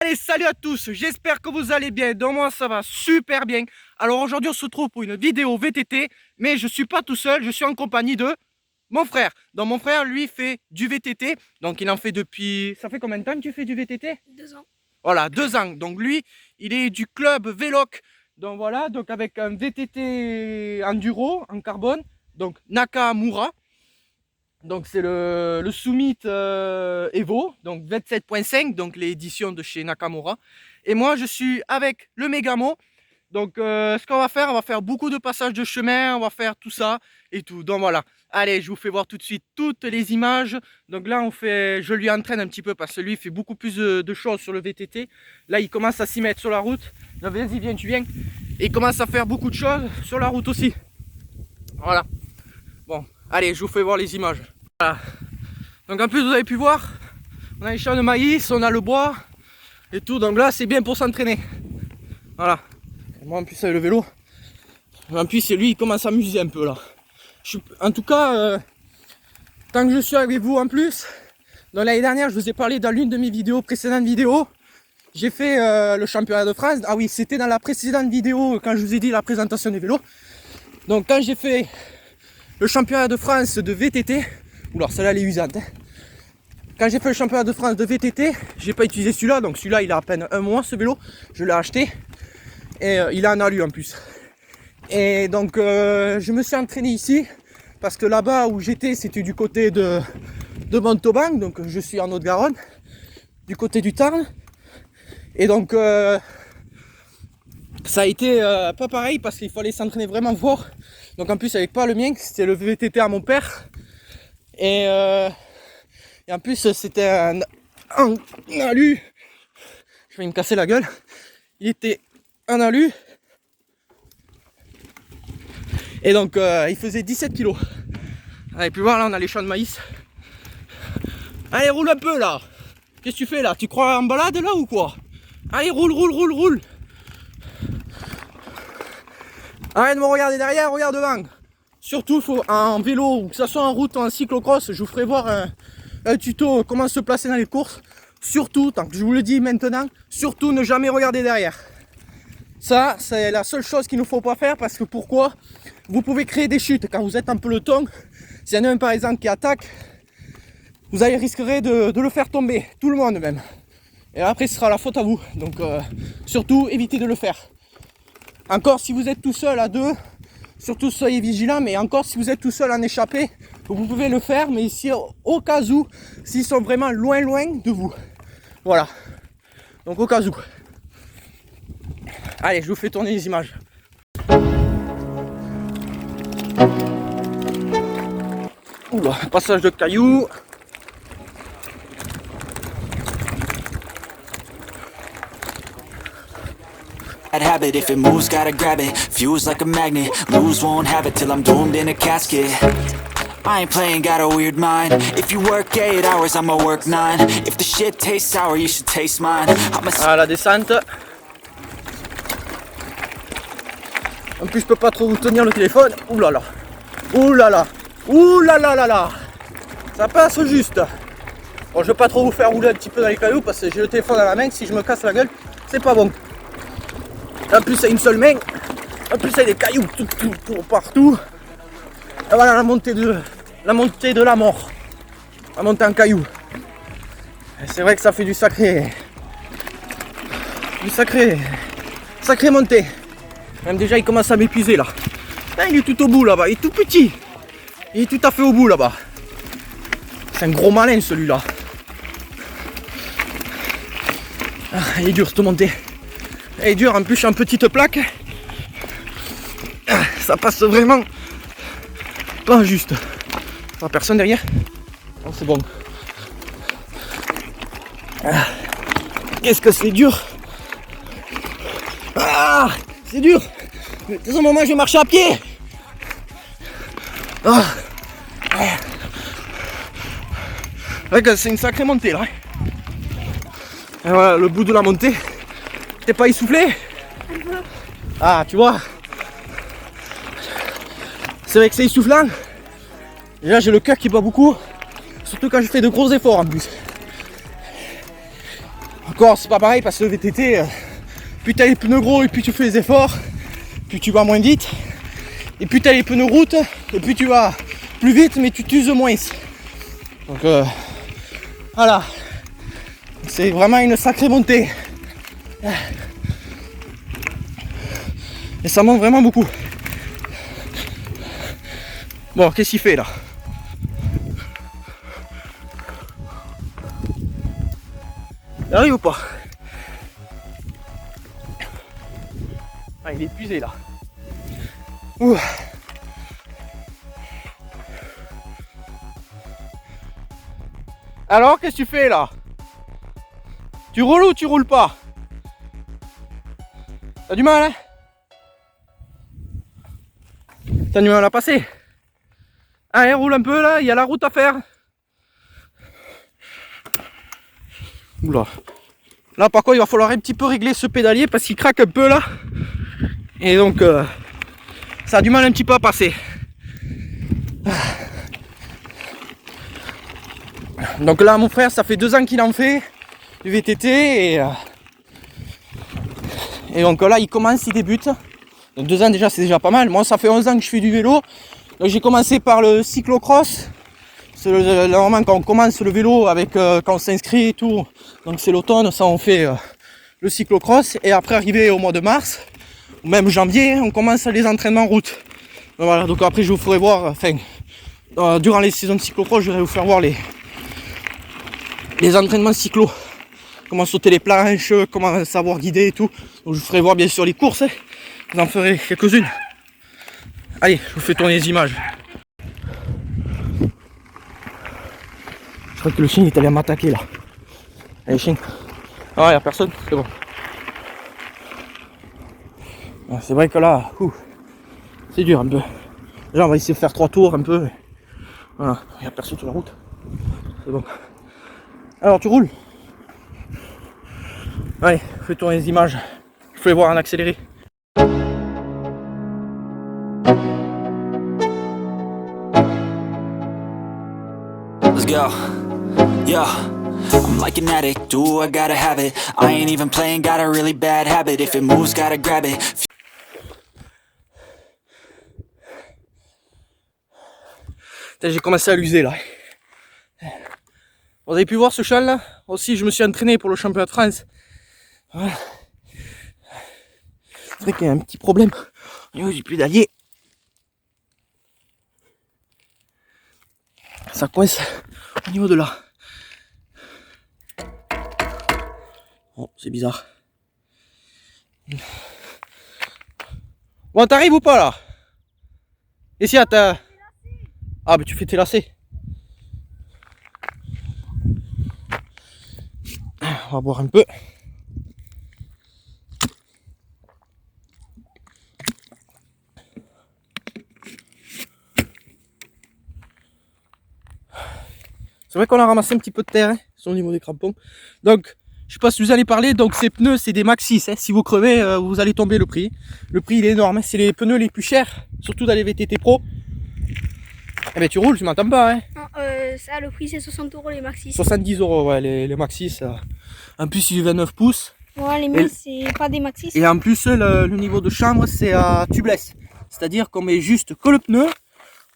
Allez, salut à tous, j'espère que vous allez bien. Donc moi ça va super bien. Alors aujourd'hui on se retrouve pour une vidéo VTT, mais je suis pas tout seul, je suis en compagnie de mon frère. Donc mon frère lui fait du VTT, donc il en fait depuis... Ça fait combien de temps que tu fais du VTT? 2 ans. Voilà, 2 ans. Donc lui, il est du club Véloc. Donc voilà, donc avec un VTT enduro en carbone, donc Nakamura. Donc c'est le Summit Evo, donc 27.5, donc l'édition de chez Nakamura. Et moi je suis avec le Megamo. Donc ce qu'on va faire beaucoup de passages de chemin, on va faire tout ça et tout. Donc voilà, allez, je vous fais voir tout de suite toutes les images. Donc là je lui entraîne un petit peu parce que lui il fait beaucoup plus de choses sur le VTT. Là il commence à s'y mettre sur la route. Donc vas-y, viens, tu viens. Et il commence à faire beaucoup de choses sur la route aussi. Voilà. Bon, allez, je vous fais voir les images. Voilà. Donc en plus vous avez pu voir, on a les champs de maïs, on a le bois et tout. Donc là c'est bien pour s'entraîner. Voilà. Et moi en plus avec le vélo, en plus lui il commence à m'amuser un peu là. En tout cas, tant que je suis avec vous en plus, donc l'année dernière je vous ai parlé dans l'une de mes vidéos, précédentes vidéos, j'ai fait le championnat de France. Ah oui, c'était dans la précédente vidéo quand je vous ai dit la présentation des vélos. Donc quand j'ai fait le championnat de France de VTT, oula celle-là elle est usante hein. Quand j'ai fait le championnat de France de VTT, j'ai pas utilisé celui-là, donc celui-là il a à peine un mois ce vélo, je l'ai acheté et il a un alu en plus. Et donc je me suis entraîné ici parce que là-bas où j'étais c'était du côté de Montauban, donc je suis en Haute-Garonne, du côté du Tarn. Et donc ça a été pas pareil parce qu'il fallait s'entraîner vraiment fort. Donc en plus avec pas le mien, c'était le VTT à mon père. Et en plus c'était un alu. Je vais me casser la gueule. Il était un alu. Et donc il faisait 17 kg. Vous avez pu voir là on a les champs de maïs. Allez, roule un peu là. Qu'est-ce que tu fais là? Tu crois en balade là ou quoi? Allez, roule. Arrête de me regarder derrière, regarde devant. Surtout faut, en vélo, ou que ce soit en route ou en cyclocross, je vous ferai voir un tuto comment se placer dans les courses. Surtout, tant que je vous le dis maintenant, surtout ne jamais regarder derrière. Ça, c'est la seule chose qu'il ne faut pas faire parce que pourquoi? Vous pouvez créer des chutes quand vous êtes en peloton. S'il y en a un par exemple qui attaque, vous allez risquer de le faire tomber, tout le monde même. Et après ce sera la faute à vous. Donc surtout évitez de le faire. Encore si vous êtes tout seul à deux, surtout soyez vigilants, mais encore si vous êtes tout seul en échappée, vous pouvez le faire, mais si au cas où, s'ils sont vraiment loin de vous. Voilà. Donc au cas où. Allez, je vous fais tourner les images. Oula, passage de cailloux. Bad habit, if it moves, gotta grab it. Fuse like a magnet, lose, won't have it till I'm doomed in a casket. I ain't playing, got a weird mind. If you work 8 hours, I'ma work 9. If the shit tastes sour, you should taste mine. Ah, la descente. En plus, je peux pas trop vous tenir le téléphone. Ouh là là. Ça passe juste. Bon, je vais pas trop vous faire rouler un petit peu dans les cailloux parce que j'ai le téléphone à la main. Si je me casse la gueule, c'est pas bon. En plus, c'est une seule main. En plus, il y a des cailloux tout partout. Et voilà la montée de la mort. La montée en cailloux. C'est vrai que ça fait du sacré montée. Même déjà, il commence à m'épuiser là. Il est tout au bout là-bas. Il est tout petit. Il est tout à fait au bout là-bas. C'est un gros malin celui-là. Ah, il est dur cette montée. Elle est dure, en plus je suis en petite plaque. Ça passe vraiment pas juste. Pas personne derrière. Oh, c'est bon. Qu'est-ce que c'est dur. Ah, c'est dur. Mais de ce moment je vais marcher à pied. Ah. C'est une sacrée montée là. Et voilà le bout de la montée. T'es pas essoufflé? Ah, tu vois. C'est vrai que c'est essoufflant. Déjà j'ai le cœur qui bat beaucoup. Surtout quand je fais de gros efforts en plus. Encore, c'est pas pareil parce que le VTT, plus t'as les pneus gros et plus tu fais les efforts, plus tu vas moins vite. Et plus t'as les pneus route, et plus tu vas plus vite, mais tu t'uses moins. Donc voilà. C'est vraiment une sacrée montée. Et ça monte vraiment beaucoup. Bon, qu'est-ce qu'il fait là? Il arrive ou pas? Ah, il est épuisé là. Ouh. Alors, qu'est-ce que tu fais là? Tu roules ou tu roules pas? T'as du mal, hein? T'as du mal à passer? Allez, roule un peu là, il y a la route à faire. Oula. Là par contre il va falloir un petit peu régler ce pédalier parce qu'il craque un peu là. Et donc ça a du mal un petit peu à passer. Donc là mon frère ça fait 2 ans qu'il en fait du VTT et donc là il commence, il débute. Donc 2 ans déjà c'est déjà pas mal. Moi ça fait 11 ans que je fais du vélo. Donc j'ai commencé par le cyclocross. C'est normalement quand on commence le vélo avec quand on s'inscrit et tout. Donc c'est l'automne, ça on fait le cyclocross. Et après arrivé au mois de mars, ou même janvier, on commence les entraînements en route. Donc, voilà, donc après je vous ferai voir, enfin durant les saisons de cyclocross, je vais vous faire voir les entraînements cyclo. Comment sauter les planches, comment savoir guider et tout. Donc je vous ferai voir bien sûr les courses. Vous en ferez quelques-unes. Allez, je vous fais tourner les images. Je crois que le chien est allé m'attaquer là. Allez chien. Ah il n'y a personne, c'est bon. C'est vrai que là, c'est dur un peu. Déjà on va essayer de faire 3 tours un peu. Voilà, il n'y a personne sur la route. C'est bon. Alors tu roules. Allez, fais tourner les images. Je vais voir en accéléré. Let's go. Yo, I'm like an addict, do I gotta have it. I ain't even playing, got a really bad habit. If it moves, gotta grab it. J'ai commencé à l'user là. Vous avez pu voir ce cheval là? Aussi je me suis entraîné pour le championnat de France. Voilà. C'est vrai qu'il y a un petit problème au niveau du pédalier. Ça coince au niveau de là. Oh, c'est bizarre. Bon, t'arrives ou pas là? Et si t'as... Ah, mais tu fais tes lacets. On va boire un peu. C'est vrai qu'on a ramassé un petit peu de terre, hein, sur le niveau des crampons. Donc, je sais pas si vous allez parler, donc ces pneus, c'est des Maxxis. Hein. Si vous crevez, vous allez tomber le prix. Le prix, il est énorme. Hein. C'est les pneus les plus chers, surtout dans les VTT Pro. Eh ben, tu roules, tu m'entends pas, hein? Non, ça, le prix, c'est 60 € les Maxxis. 70 €, ouais, les Maxxis. En plus, il est 29 pouces. Ouais, les miens, c'est pas des Maxxis. Et en plus, le niveau de chambre, c'est à tubeless. C'est-à-dire qu'on met juste que le pneu.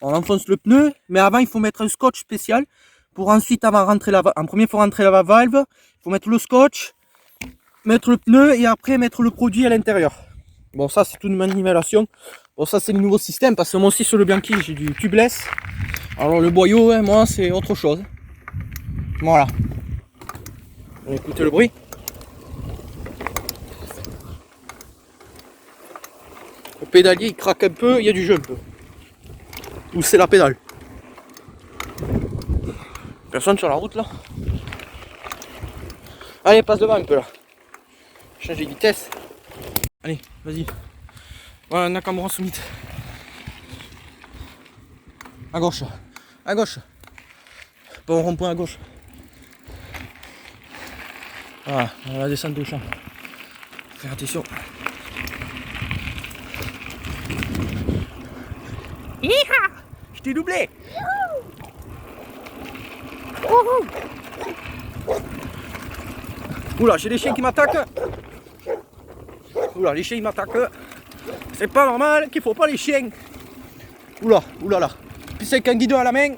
On enfonce le pneu, mais avant, il faut mettre un scotch spécial. Pour ensuite, avant rentrer en premier, il faut rentrer la valve, il faut mettre le scotch, mettre le pneu et après mettre le produit à l'intérieur. Bon, ça c'est toute une manipulation. Bon, ça c'est le nouveau système parce que moi aussi sur le Bianchi j'ai du tubeless. Alors le boyau, hein, moi c'est autre chose. Voilà. On va écouter le bruit. Le pédalier il craque un peu, il y a du jeu un peu. Ou c'est la pédale. Personne sur la route là. Allez, passe devant un peu là. Changer de vitesse. Allez, vas-y. Voilà, Nakamura Summit. À gauche. À gauche. Bon rond-point à gauche. Voilà, on va descendre au champ. Faire attention. Hiha! Je t'ai doublé. Oula, j'ai des chiens qui m'attaquent. Oula, les chiens ils m'attaquent. C'est pas normal qu'il faut pas les chiens. Oula, oulala. Puis c'est avec un guidon à la main.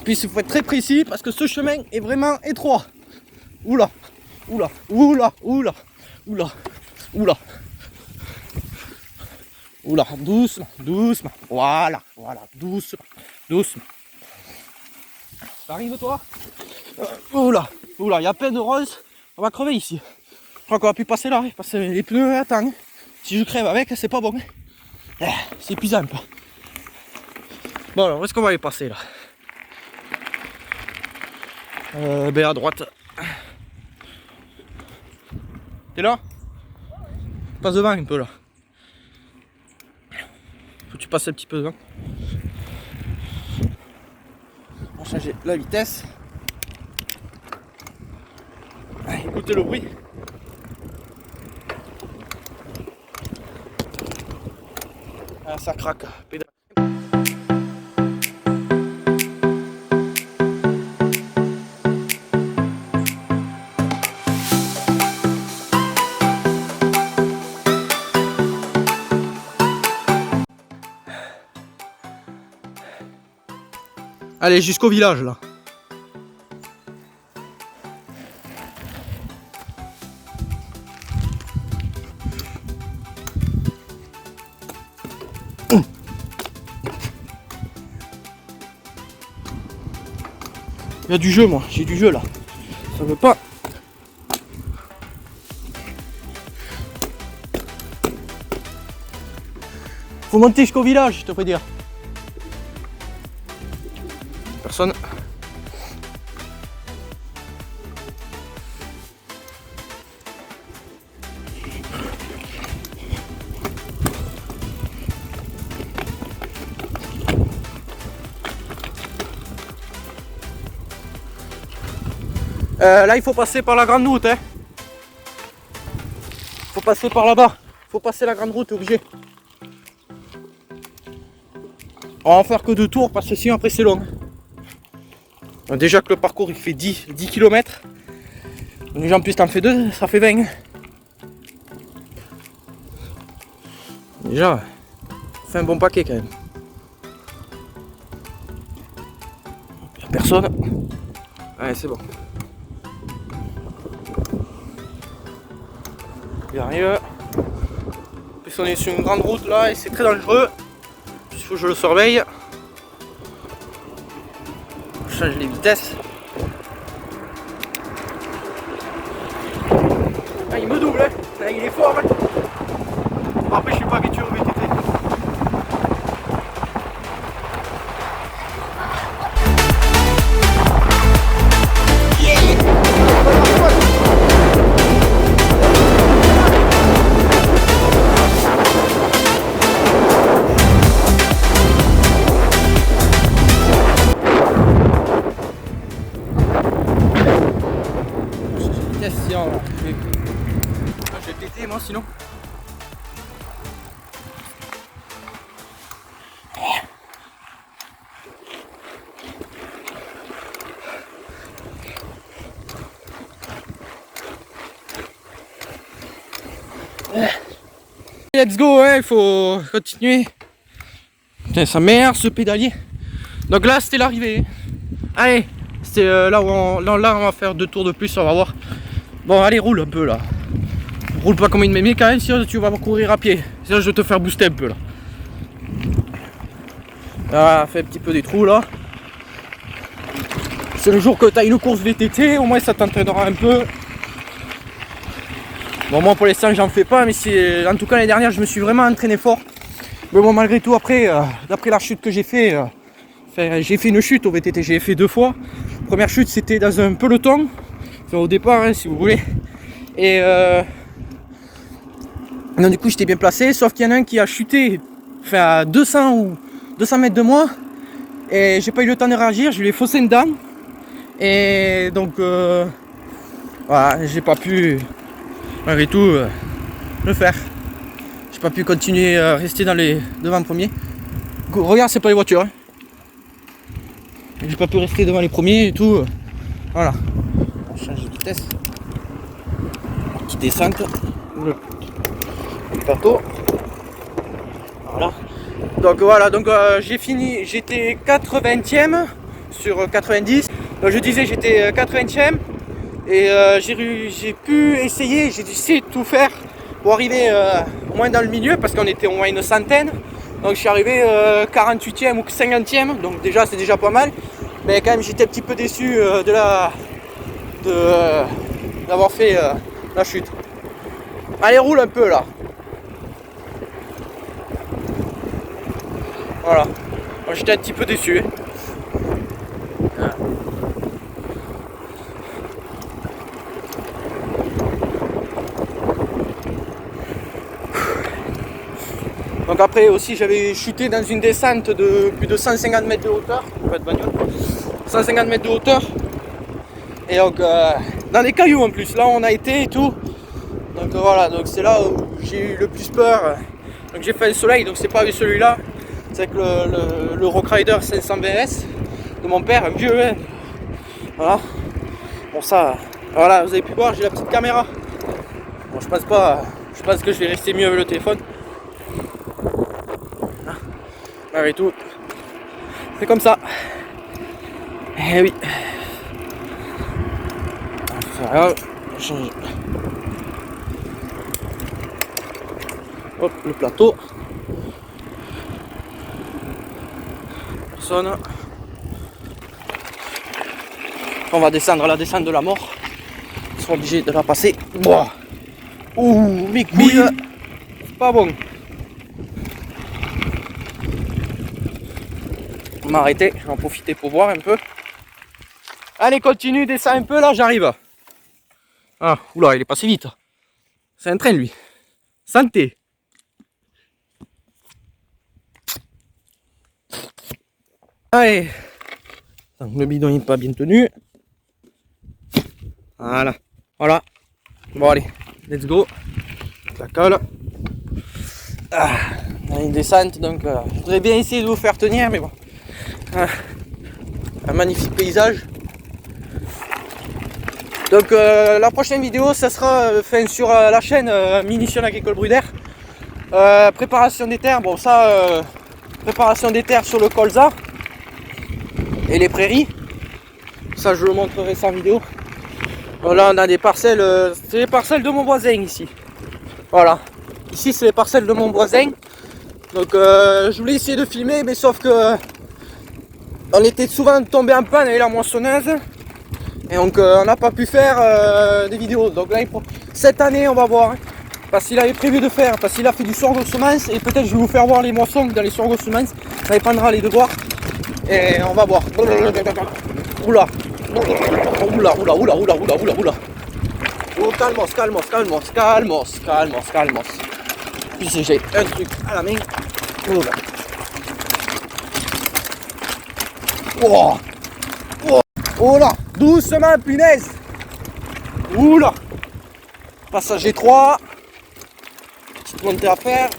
Puis il faut être très précis parce que ce chemin est vraiment étroit. Oula, oula, oula, oula, oula, oula. Oula, doucement, doucement. Voilà, voilà, doucement, doucement. Ça arrive toi? Oula, oula, il y a plein de roses. On va crever ici. Je crois qu'on va plus passer là, parce que les pneus, attends. Si je crève avec, c'est pas bon. C'est épuisant un peu. Bon alors, où est-ce qu'on va aller passer là? Ben à droite. T'es là? Passe devant un peu là. Faut que tu passes un petit peu devant. On va changer la vitesse. Allez, écoutez le bruit. Ah, ça craque. Pédale. Allez, jusqu'au village là. Il y a du jeu moi, j'ai du jeu là. Ça veut pas. Faut monter jusqu'au village, je te peux dire. Personne. Là il faut passer par la grande route hein. Faut passer par là-bas. Faut passer la grande route, obligé. On va en faire que 2 tours parce que sinon après c'est long. Déjà que le parcours il fait 10 km. Déjà en plus t'en fais 2, ça fait 20. Déjà, ça fait un bon paquet quand même. Y'a personne. Ouais c'est bon. Y'a rien. En plus on est sur une grande route là et c'est très dangereux. Il faut que je le surveille. Je change les vitesses. Ah, il me double, hein. Ah, il est fort. Hein. Bon, après, je suis pas habitué au VTT. Je vais péter moi sinon. Let's go, hein, il faut continuer. Putain, sa mère, ce pédalier. Donc là, c'était l'arrivée. Allez, c'est là où on va faire 2 tours de plus, on va voir. Bon, allez, roule un peu là. Roule pas comme une mémé quand même, sinon tu vas courir à pied. Sinon, je vais te faire booster un peu là. Voilà, fais un petit peu des trous là. C'est le jour que tu as une course VTT, au moins ça t'entraînera un peu. Bon, moi pour l'instant j'en fais pas, mais en tout cas l'année dernière je me suis vraiment entraîné fort. Mais bon, malgré tout, après, d'après la chute que j'ai fait, j'ai fait une chute au VTT, j'ai fait 2 fois. Première chute c'était dans un peloton, enfin, au départ hein, si vous voulez. Et donc, du coup j'étais bien placé, sauf qu'il y en a un qui a chuté enfin, à 200 ou 200 mètres de moi. Et j'ai pas eu le temps de réagir, je lui ai faussé une dame. Et donc voilà, j'ai pas pu malgré tout le faire. J'ai pas pu continuer à rester dans les devant premiers. Regarde, c'est pas les voitures. Hein. J'ai pas pu rester devant les premiers et tout. Voilà. changer de vitesse. Petite descente. Le plateau. Voilà. Donc voilà, donc j'ai fini, j'étais 80e sur 90. Donc, je disais j'étais 80e et j'ai pu essayer, j'ai essayé de tout faire pour arriver au moins dans le milieu parce qu'on était au moins une centaine. Donc je suis arrivé 48e ou 50e, donc déjà c'est déjà pas mal. Mais quand même j'étais un petit peu déçu d'avoir fait la chute. Allez, roule un peu là. Voilà. J'étais un petit peu déçu. Donc après aussi j'avais chuté dans une descente de plus de 150 mètres de hauteur, pas de bagnole, 150 mètres de hauteur, et donc dans des cailloux en plus, là où on a été et tout, donc voilà, donc c'est là où j'ai eu le plus peur, donc j'ai fait un soleil, donc c'est pas avec celui-là, c'est avec le Rockrider 500 BS de mon père, un vieux, hein. Voilà, bon ça, voilà, vous avez pu voir, j'ai la petite caméra, bon je pense que je vais rester mieux avec le téléphone. Et tout, c'est comme ça. Eh oui. Voilà, change. Hop, le plateau. Personne. On va descendre la descente de la mort. On sera obligé de la passer. Ouah. Ouh, mes couilles. Pas bon. On va arrêter, je vais en profiter pour boire un peu. Allez, continue, descends un peu, là j'arrive. Ah, oula, il est passé vite. C'est un train lui. Santé. Allez. Le bidon n'est pas bien tenu. Voilà. Voilà. Bon allez, let's go. La colle. Ah, on a une descente, donc je voudrais bien essayer de vous faire tenir, mais bon. Un magnifique paysage. Donc la prochaine vidéo ça sera sur la chaîne Munitions Agricole Bruyères, préparation des terres. Bon ça préparation des terres sur le colza et les prairies, ça je le montrerai sans vidéo. Bon, là on a des parcelles, c'est les parcelles de mon voisin ici. Voilà, ici c'est les parcelles de mon voisin. Donc je voulais essayer de filmer, mais sauf que on était souvent tombé en panne avec la moissonneuse et donc on n'a pas pu faire des vidéos. Donc là cette année on va voir, hein, parce qu'il avait prévu de faire, parce qu'il a fait du sorgho semence et peut-être je vais vous faire voir les moissons dans les sorgho semences, ça dépendra les devoirs et on va voir. Oula, oula, oula, oula, oula, oula, oula, oula. Oh, calmos, calmos, calmos, calmos, calmos, calmos. Puis j'ai un truc à la main. Oula. Oh, oh, oh là, doucement, punaise. Oula. Passager 3. Petite montée à faire.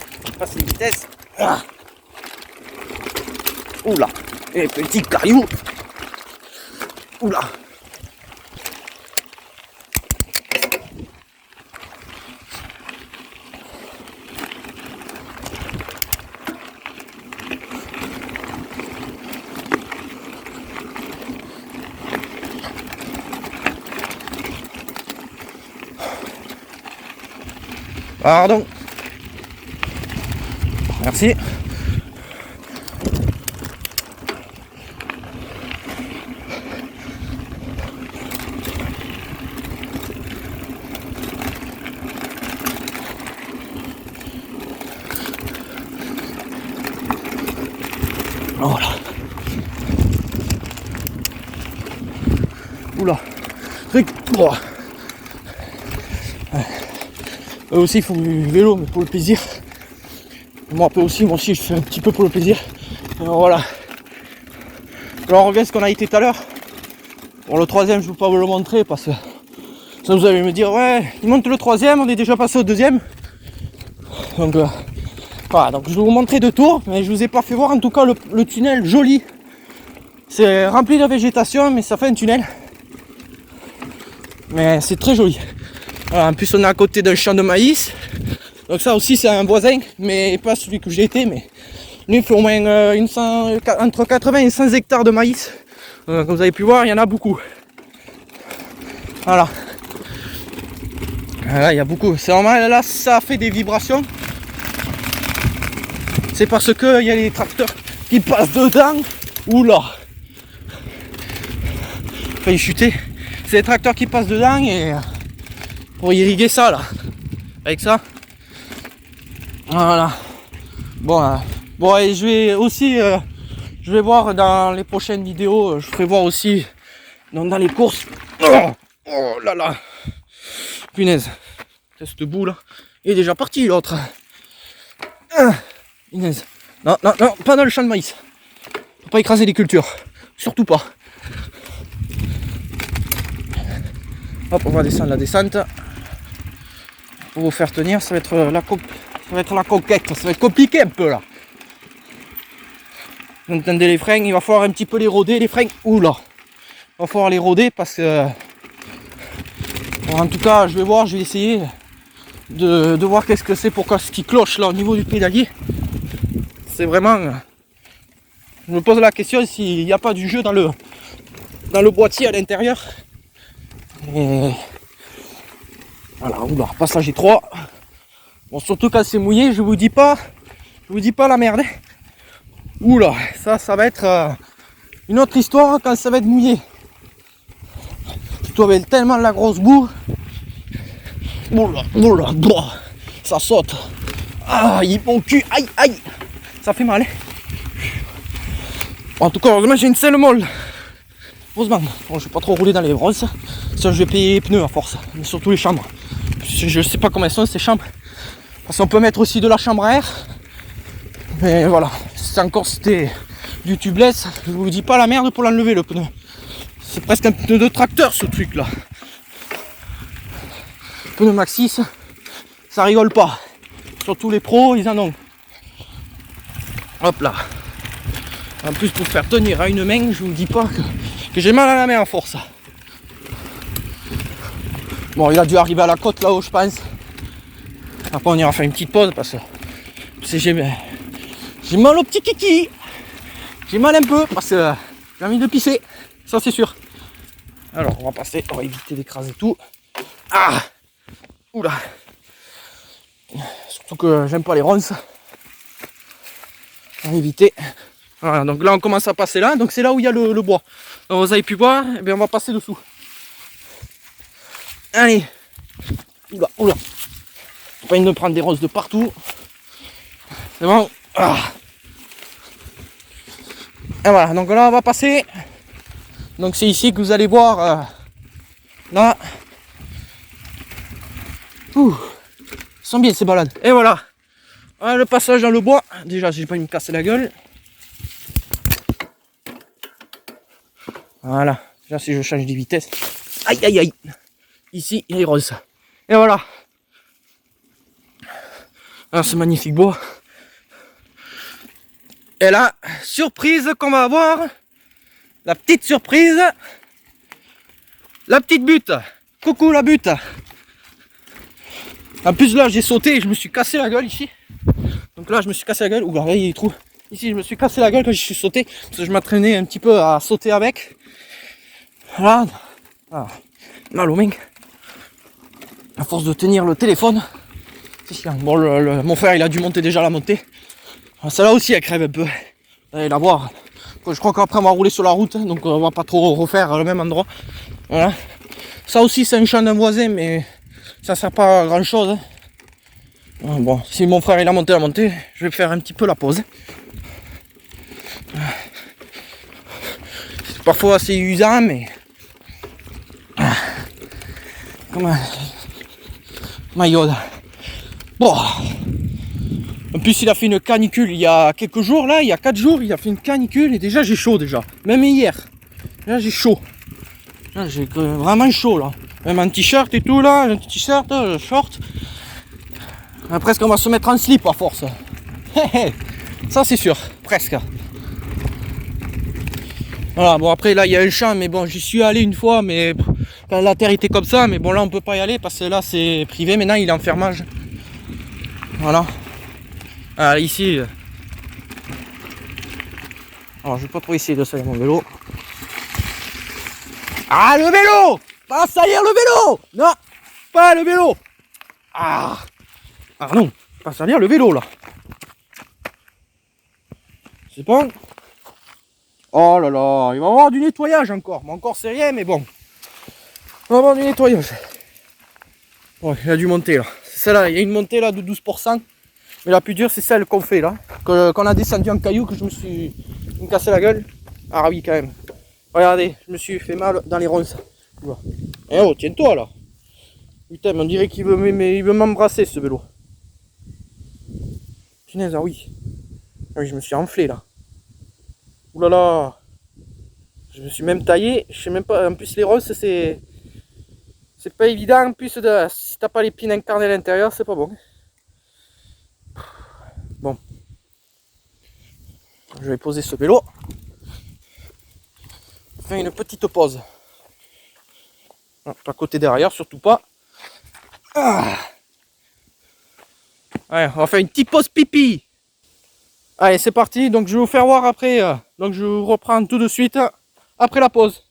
Passe les vitesses. Ah. Oula. Et petit caillou. Oula. Pardon. Merci. Voilà. Oula. Truc. Oh. Eux aussi ils font du vélo, mais pour le plaisir. Moi aussi je fais un petit peu pour le plaisir. Alors voilà. Alors on revient à ce qu'on a été tout à l'heure. Bon, le troisième je ne vais pas vous le montrer parce que ça vous allez me dire ouais, il monte le troisième, on est déjà passé au deuxième. Donc voilà, donc je vais vous montrer deux tours, mais je vous ai pas fait voir en tout cas le tunnel joli. C'est rempli de végétation, mais ça fait un tunnel. Mais c'est très joli. Voilà, en plus on est à côté d'un champ de maïs. Donc ça aussi c'est un voisin, mais pas celui que j'ai été, mais lui il fait au moins entre 80 et 100 hectares de maïs. Comme vous avez pu voir, il y en a beaucoup. Voilà. Là il y a beaucoup. C'est normal, là ça fait des vibrations. C'est parce que il y a les tracteurs qui passent dedans. Oula, failli chuter. C'est les tracteurs qui passent dedans et pour irriguer ça là. Avec ça. Voilà. Bon et je vais aussi je vais voir dans les prochaines vidéos, je ferai voir aussi dans les courses. Oh là là. Punaise. Cette boue là. Il est déjà parti l'autre. Punaise. Non, pas dans le champ de maïs. Faut pas écraser les cultures. Surtout pas. Hop, on va descendre la descente. Pour vous faire tenir, ça va être la conquête. Ça va être compliqué un peu là. Vous entendez les freins, il va falloir un petit peu les roder, les freins. Oula. Il va falloir les roder parce que... Bon, en tout cas, je vais essayer de voir qu'est-ce que c'est, pourquoi ce qui cloche là au niveau du pédalier. C'est vraiment... Je me pose la question s'il n'y a pas du jeu dans le boîtier à l'intérieur. Et... Voilà, oula, passage étroit. Bon, surtout quand c'est mouillé, je vous dis pas la merde. Oula, ça va être une autre histoire quand ça va être mouillé. Surtout avec tellement la grosse boue. Oula, boah, ça saute. Aïe, mon cul, aïe. Ça fait mal. En tout cas, heureusement j'ai une selle molle. Heureusement. Bon, je vais pas trop rouler dans les brosses. Ça, je vais payer les pneus à force. Mais surtout les chambres. Je sais pas comment elles sont ces chambres. Parce qu'on peut mettre aussi de la chambre à air. Mais voilà. C'est encore c'était du tubeless. Je vous dis pas la merde pour l'enlever le pneu. C'est presque un pneu de tracteur ce truc là. Pneu Maxxis. Ça rigole pas. Surtout les pros, ils en ont. Hop là. En plus pour faire tenir à une main, je vous dis pas que j'ai mal à la main à force. Bon, il a dû arriver à la côte là-haut, je pense. Après on ira faire une petite pause parce que j'ai mal au petit kiki. J'ai mal un peu parce que j'ai envie de pisser. Ça c'est sûr. Alors on va passer, on va éviter d'écraser tout. Ah. Oula. Surtout que j'aime pas les ronces. On va éviter. Voilà, donc là on commence à passer là, donc c'est là où il y a le bois. Donc vous avez pu voir, et bien on va passer dessous. Allez. Oula. Pas une de prendre des ronces de partout. C'est bon. Et voilà, donc là on va passer. Donc c'est ici que vous allez voir là. Ils sont bien ces balades. Et voilà. Voilà le passage dans le bois. Déjà j'ai pas eu me casser la gueule. Voilà. Là si je change de vitesse. Aïe. Ici il est rose. Et voilà. Ah, ce magnifique bois. Et là, surprise qu'on va avoir. La petite surprise. La petite butte. Coucou la butte. En plus là j'ai sauté et je me suis cassé la gueule ici. Donc là je me suis cassé la gueule. Ouh là il est trop. Ici je me suis cassé la gueule quand je suis sauté. Parce que je m'entraînais un petit peu à sauter avec. Voilà. Mal au main. À force de tenir le téléphone. C'est chiant. Bon mon frère il a dû monter déjà la montée. Celle-là aussi elle crève un peu. Vous allez la voir. Je crois qu'après on va rouler sur la route. Donc on va pas trop refaire le même endroit. Voilà. Ça aussi c'est un champ d'un voisin mais ça sert pas à grand chose. Bon, si mon frère il a monté la montée, je vais faire un petit peu la pause. C'est parfois assez usant mais... Comment... My God. Bon. En plus il a fait une canicule il y a quelques jours là, il y a 4 jours, il a fait une canicule et déjà j'ai chaud déjà. Même hier. Là j'ai chaud. Là j'ai vraiment chaud là. Même un t-shirt et tout là, un t-shirt, short. Presque on va se mettre en slip à force. Ça c'est sûr, presque. Voilà, bon après là il y a un champ, mais bon j'y suis allé une fois, mais quand la terre était comme ça, mais bon là on peut pas y aller parce que là c'est privé, maintenant il est en fermage. Voilà. Ah, ici. Alors je vais pas trop essayer de salir mon vélo. Ah le vélo! Pas salir le vélo! Non! Pas le vélo! Ah! Ah non! Pas salir le vélo là! C'est bon? Oh là là, il va y avoir du nettoyage encore. Mais encore c'est rien, mais bon. On va avoir du nettoyage. Ouais, il a dû monter là. C'est celle-là, il y a une montée là de 12%. Mais la plus dure, c'est celle qu'on fait là. Qu'on a descendu en caillou, que je me suis cassé la gueule. Ah oui, quand même. Regardez, je me suis fait mal dans les ronces. Eh oh, tiens-toi là. Putain, on dirait qu'il veut m'embrasser ce vélo. Punaise, ah oui. Ah oui, je me suis enflé là. Ouh là là. Je me suis même taillé. Je sais même pas. En plus, les ronces, c'est pas évident. En plus, si t'as pas les pines incarnées à l'intérieur, c'est pas bon. Bon. Je vais poser ce vélo. Faire une petite pause. Pas côté derrière, surtout pas. Ah. Ouais, on va faire une petite pause pipi. Allez, c'est parti. Donc je vais vous faire voir après. Donc je vous reprends tout de suite après la pause.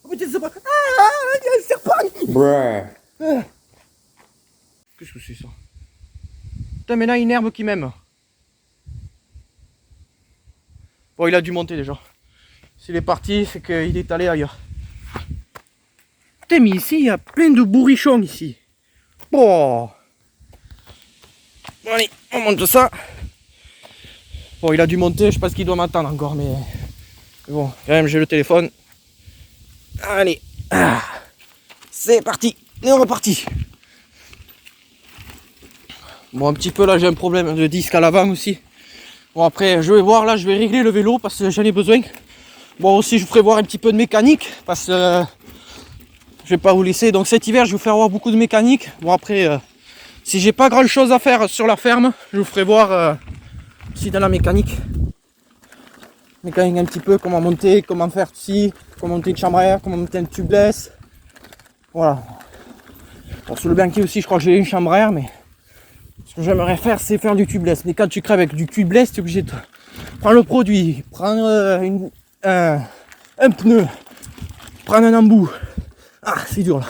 Oh putain, c'est pas. Ah, il y a un serpent. Bruh. Qu'est-ce que c'est ça? Putain, mais là, une herbe qui m'aime. Bon, il a dû monter déjà. S'il est parti, c'est qu'il est allé ailleurs. Putain, mais ici, il y a plein de bourrichons ici. Bon. Bon, allez, on monte ça. Bon, il a dû monter, je pense qu'il doit m'attendre encore, mais bon, quand même, j'ai le téléphone. Allez. Ah. C'est parti. Et on est reparti. Bon, un petit peu là, j'ai un problème de disque à l'avant aussi. Bon, après, je vais voir là, je vais régler le vélo parce que j'en ai besoin. Bon, aussi, je vous ferai voir un petit peu de mécanique parce que je vais pas vous laisser. Donc, cet hiver, je vais vous faire voir beaucoup de mécanique. Bon, après, si j'ai pas grand chose à faire sur la ferme, je vous ferai voir si dans la mécanique. Mécanique un petit peu, comment monter, comment faire ceci, comment monter une chambre à air, comment monter un tubeless. Voilà. Bon, sur le banquier aussi, je crois que j'ai une chambre à air, mais. Ce que j'aimerais faire, c'est faire du tubeless. Mais quand tu crèves avec du tubeless, tu es obligé de prendre le produit, prendre un pneu, prendre un embout. Ah, c'est dur là.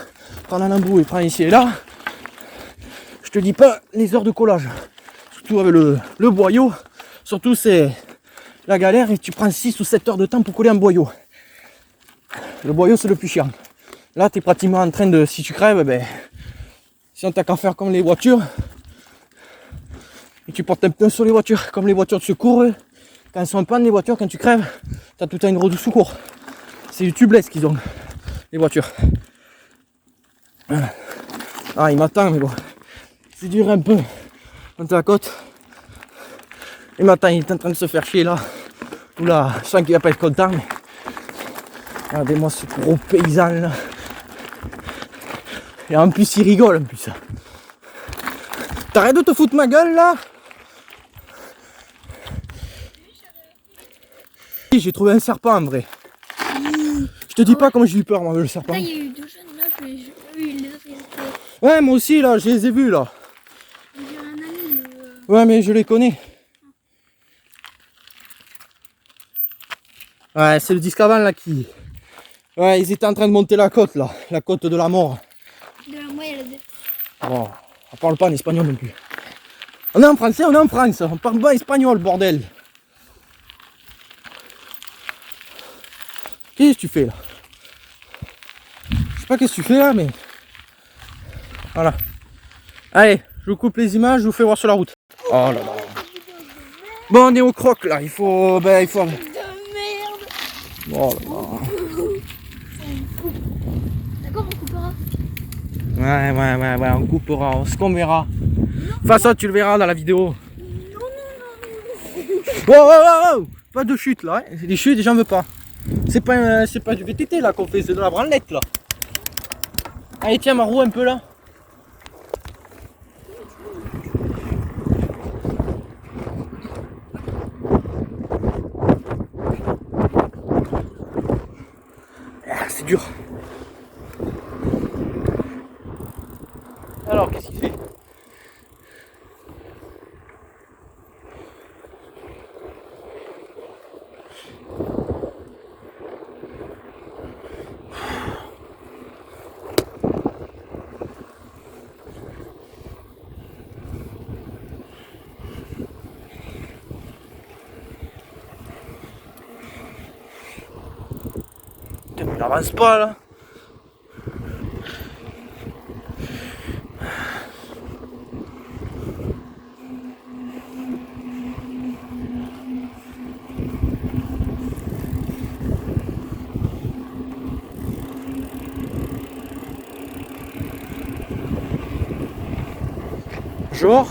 Prendre un embout et prendre ici et là. Je te dis pas les heures de collage. Surtout avec le boyau. Surtout, c'est la galère et tu prends 6 ou 7 heures de temps pour coller un boyau. Le boyau, c'est le plus chiant. Là, tu es pratiquement en train de. Si tu crèves, ben. Si on t'a qu'à faire comme les voitures. Et tu portes un pneu sur les voitures, comme les voitures de secours. Quand elles sont en panne, les voitures, quand tu crèves, tu as tout un gros de secours. C'est du tubeless qu'ils ont, les voitures. Ah, il m'attend, mais bon. C'est dur un peu. Monter la côte. Il m'attend, il est en train de se faire chier là. Oula, je sens qu'il va pas être content. Mais... regardez-moi ce gros paysan là. Et en plus, il rigole en plus. T'arrêtes de te foutre ma gueule là? J'ai trouvé un serpent en vrai. Je te dis pas comment j'ai eu peur moi le serpent. Là, il y a eu deux jeunes là, je les autres ils étaient. Ouais, moi aussi là, je les ai vus là. J'ai un ami. Ouais, mais je les connais. Ouais, c'est le disque avant là qui. Ouais, ils étaient en train de monter la côte là, la côte de la mort. De la moyenne. Bon, on parle pas en espagnol non plus. On est en français, on est en France, on parle pas espagnol, bordel. Qu'est-ce que tu fais là? Je sais pas qu'est-ce que tu fais là, mais. Voilà. Allez, je vous coupe les images, je vous fais voir sur la route. Oh là là. Bon, on est au croc là, il faut. Ben, il faut. De merde. Oh là là. D'accord, on coupera. Ouais, on coupera, on se verra. De toute façon, tu le verras dans la vidéo. Oh, pas de chute là, hein. Les chutes, j'en veux pas. C'est pas du VTT là qu'on fait, c'est de la branlette là. Allez, tiens ma roue un peu là. dur. Alors, qu'est-ce qu'il fait? Putain, mais il avance pas là. Genre.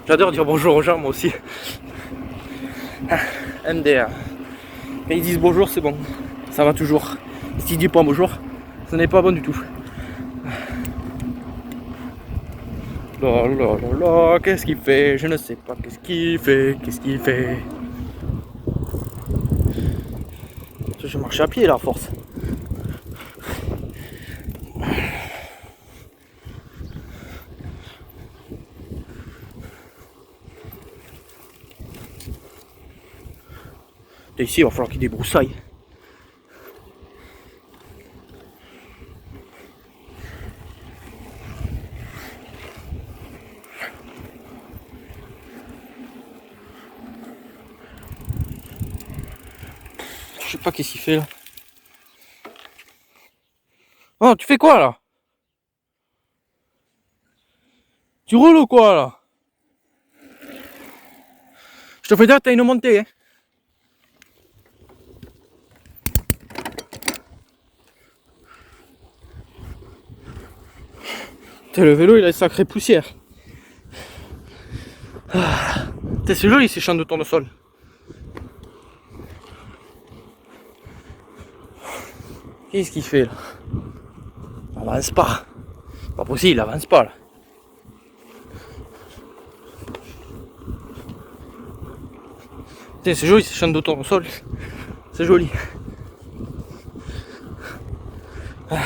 J'adore dire bonjour aux gens, moi aussi. MDR. Quand ils disent bonjour, c'est bon. Ça va toujours. Si tu dis pas bonjour, ce n'est pas bon du tout. Là, là, là, là, qu'est-ce qu'il fait? Je ne sais pas. Qu'est-ce qu'il fait? Qu'est-ce qu'il fait? Je marche à pied là, à force. Et ici, il va falloir qu'il débroussaille. Je sais pas qu'est-ce qu'il fait là. Oh, tu fais quoi là? Tu roules ou quoi là? Je te fais dire que t'as une montée, hein. Putain, le vélo il a une sacrée poussière. Ah. Putain, c'est joli ces champs de tournesol. Qu'est-ce qu'il fait là? Il avance pas. Pas possible, il avance pas là. Putain, c'est joli ces champs de tournesol. C'est joli. Ah.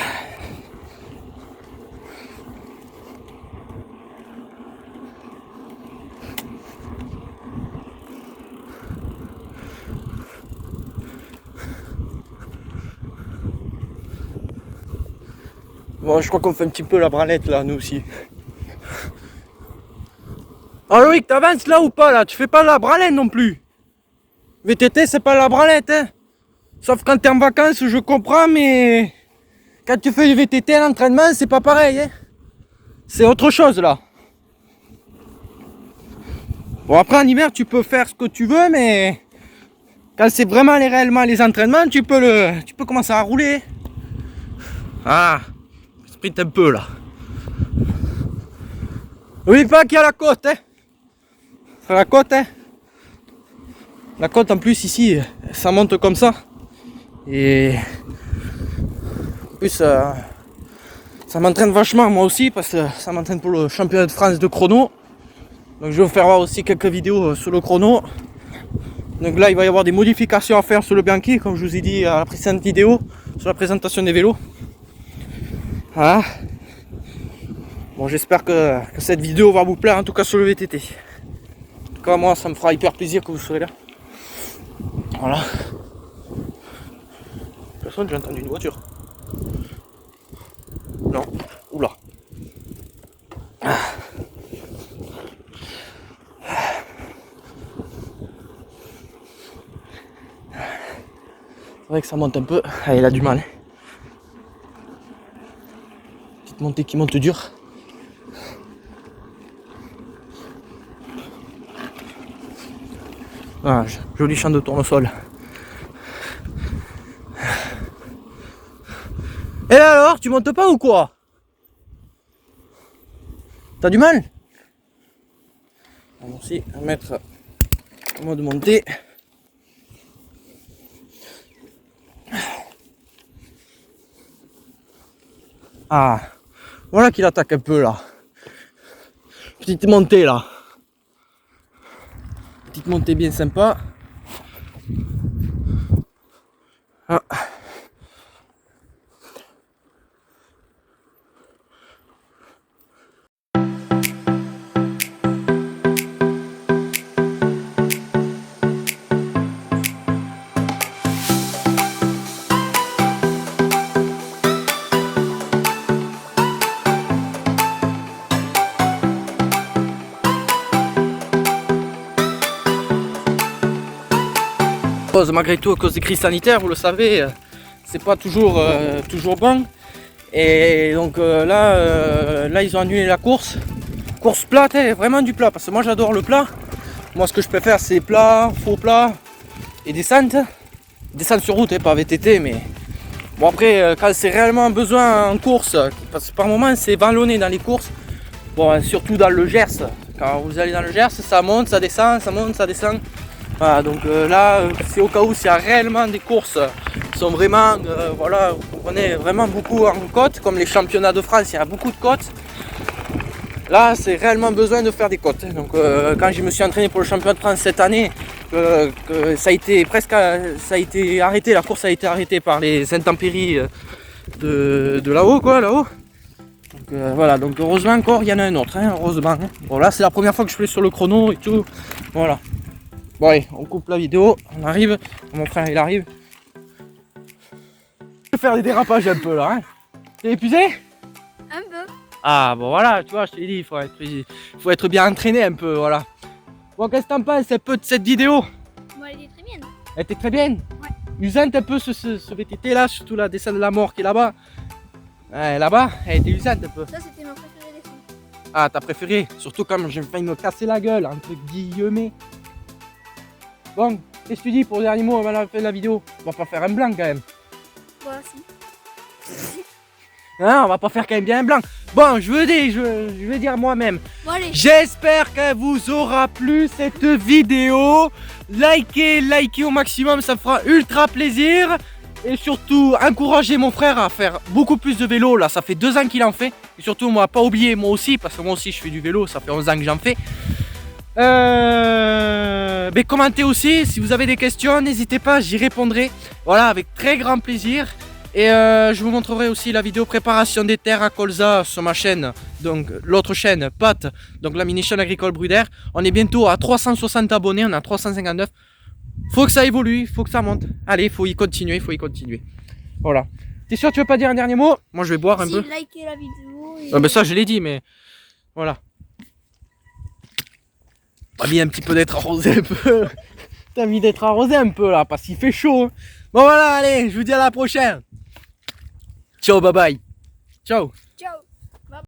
Bon, je crois qu'on fait un petit peu la branlette là, nous aussi. Ah oui, t'avances là ou pas là? Tu fais pas la branlette non plus. VTT c'est pas la branlette, hein. Sauf quand t'es en vacances, je comprends, mais quand tu fais du VTT à l'entraînement, c'est pas pareil, hein. C'est autre chose là. Bon, après en hiver, tu peux faire ce que tu veux, mais quand c'est vraiment réellement les entraînements, tu peux commencer à rouler. Ah, sprint un peu là. N'oublie pas qu'il y a la côte, hein. La côte, hein. La côte en plus ici, ça monte comme ça. Et en plus, ça m'entraîne vachement moi aussi parce que ça m'entraîne pour le championnat de France de chrono. Donc je vais vous faire voir aussi quelques vidéos sur le chrono. Donc là il va y avoir des modifications à faire sur le Bianchi, comme je vous ai dit à la précédente vidéo, sur la présentation des vélos. Voilà. Bon, j'espère que cette vidéo va vous plaire, en tout cas sur le VTT. En tout cas moi ça me fera hyper plaisir que vous serez là. Voilà. Personne, j'ai entendu une voiture. Non. Oula. C'est vrai que ça monte un peu. Ah, il a du mal. Petite montée qui monte dur. Ah, joli champ de tournesol. Et là alors, tu montes pas ou quoi? T'as du mal? On va aussi mettre en mode montée. Ah, voilà qu'il attaque un peu là. Petite montée là. Petite montée bien sympa. Ah. Malgré tout, à cause des crises sanitaires, vous le savez, c'est pas toujours bon. Et donc là, ils ont annulé la course. Course plate, vraiment du plat, parce que moi j'adore le plat. Moi, ce que je préfère, c'est plat, faux plat et descente. Descente sur route, pas VTT, mais bon, après, quand c'est réellement besoin en course, parce que par moment c'est vallonné dans les courses, bon, surtout dans le Gers. Quand vous allez dans le Gers, ça monte, ça descend, ça monte, ça descend. Voilà, donc là, c'est au cas où s'il y a réellement des courses qui sont vraiment, voilà, vous comprenez, vraiment beaucoup en côte, comme les championnats de France, il y a beaucoup de côtes. Là, c'est réellement besoin de faire des côtes. Donc, quand je me suis entraîné pour le championnat de France cette année, que ça a été arrêté, la course a été arrêtée par les intempéries de là-haut, quoi, là-haut. Donc voilà, donc heureusement encore, il y en a un autre, hein, heureusement. Hein. Bon, là, c'est la première fois que je fais sur le chrono et tout, voilà. Bon allez, on coupe la vidéo, on arrive, mon frère il arrive. Je vais faire des dérapages un peu là, hein. T'es épuisé? Un peu. Ah bon voilà, tu vois, je t'ai dit, il faut être bien entraîné un peu, voilà. Bon, qu'est-ce que t'en penses un peu de cette vidéo? Bon, elle était très bien. Elle était très bien? Ouais. Usante un peu ce VTT là, surtout la descente de la mort qui est là-bas. Ouais, là-bas, elle était usante un peu. Ça, c'était ma préférée des films. Ah, t'as préféré? Surtout comme j'ai failli me casser la gueule, entre guillemets. Bon, qu'est-ce que tu dis pour le dernier mot avant la fin de la vidéo? On va pas faire un blanc quand même. Voilà, si. Hein, on va pas faire quand même bien un blanc. Bon, je vais dire moi-même. Bon, allez. J'espère qu'elle vous aura plu cette vidéo. Likez au maximum, ça me fera ultra plaisir. Et surtout, encouragez mon frère à faire beaucoup plus de vélo. Là, ça fait 2 ans qu'il en fait. Et surtout, moi, pas oublier moi aussi, parce que moi aussi je fais du vélo, ça fait 11 ans que j'en fais. Mais commentez aussi, si vous avez des questions, n'hésitez pas, j'y répondrai. Voilà, avec très grand plaisir. Et je vous montrerai aussi la vidéo préparation des terres à colza sur ma chaîne. Donc l'autre chaîne, Pat, donc la mini chaîne agricole Bruder. On est bientôt à 360 abonnés, on est à 359. Faut que ça évolue, faut que ça monte. Allez, faut y continuer, Voilà. T'es sûr que tu veux pas dire un dernier mot? Moi je vais boire un peu. Likez la vidéo. Et... Ah, ben ça je l'ai dit, mais voilà. T'as mis un petit peu d'être arrosé un peu. T'as mis d'être arrosé un peu là, parce qu'il fait chaud. Bon voilà, allez, je vous dis à la prochaine. Ciao, bye bye. Ciao. Ciao.